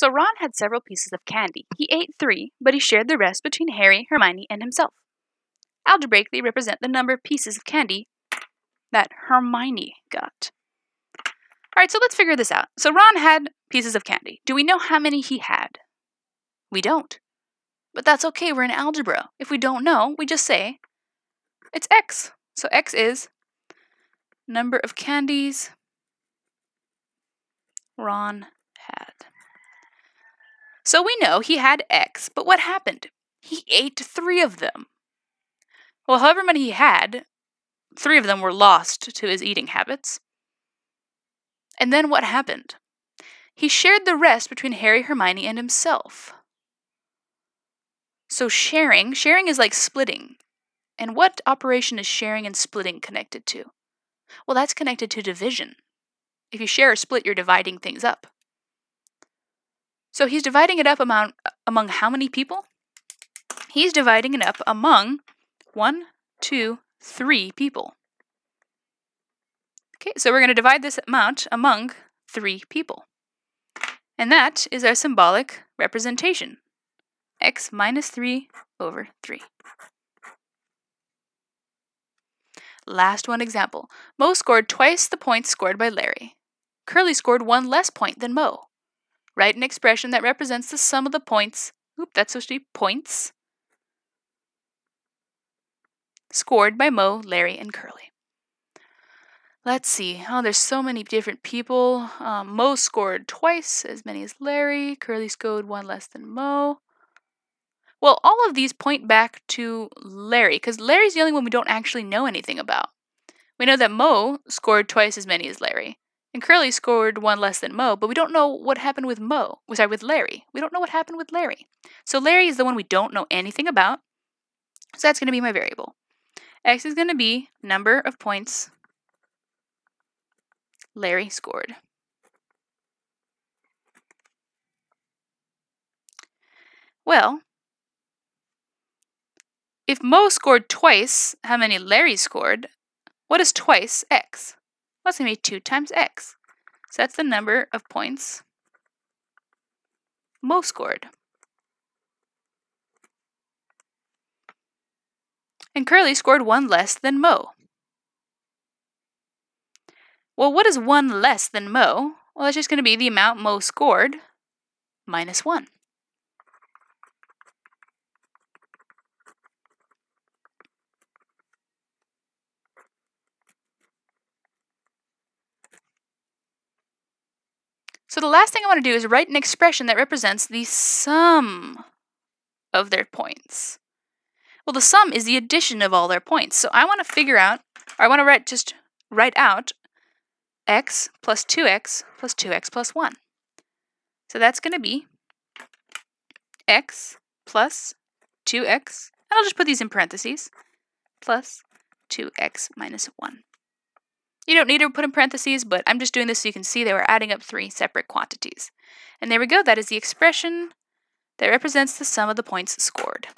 So Ron had several pieces of candy. He ate 3, but he shared the rest between Harry, Hermione, and himself. Algebraically represent the number of pieces of candy that Hermione got. Alright, so let's figure this out. So Ron had pieces of candy. Do we know how many he had? We don't. But that's okay, we're in algebra. If we don't know, we just say it's x. So x is number of candies Ron had. So we know he had x, but what happened? He ate 3 of them. Well, however many he had, 3 of them were lost to his eating habits. And then what happened? He shared the rest between Harry, Hermione, and himself. So sharing is like splitting. And what operation is sharing and splitting connected to? Well, that's connected to division. If you share or split, you're dividing things up. So he's dividing it up among how many people? He's dividing it up among 1, 2, 3 people. Okay, so we're going to divide this amount among 3 people. And that is our symbolic representation. X minus 3 over 3. Last one example. Mo scored twice the points scored by Larry. Curly scored 1 less point than Mo. Write an expression that represents the sum of the points. That's supposed to be points. Scored by Mo, Larry, and Curly. Let's see. Oh, there's so many different people. Mo scored twice as many as Larry. Curly scored 1 less than Mo. Well, all of these point back to Larry, because Larry's the only one we don't actually know anything about. We know that Mo scored twice as many as Larry, and Curly scored 1 less than Mo, but we don't know what happened with with Larry. We don't know what happened with Larry. So Larry is the one we don't know anything about, so that's going to be my variable. X is going to be number of points Larry scored. Well, if Mo scored twice how many Larry scored, what is twice x? Well, that's going to be 2 times x. So that's the number of points Mo scored. And Curly scored 1 less than Mo. Well, what is 1 less than Mo? Well, that's just going to be the amount Mo scored minus 1. So the last thing I want to do is write an expression that represents the sum of their points. Well, the sum is the addition of all their points. So I want to figure out, or I want to write out x plus 2x plus 2x plus 1. So that's going to be x plus 2x, and I'll just put these in parentheses, plus 2x minus 1. You don't need to put in parentheses, but I'm just doing this so you can see they were adding up 3 separate quantities. And there we go, that is the expression that represents the sum of the points scored.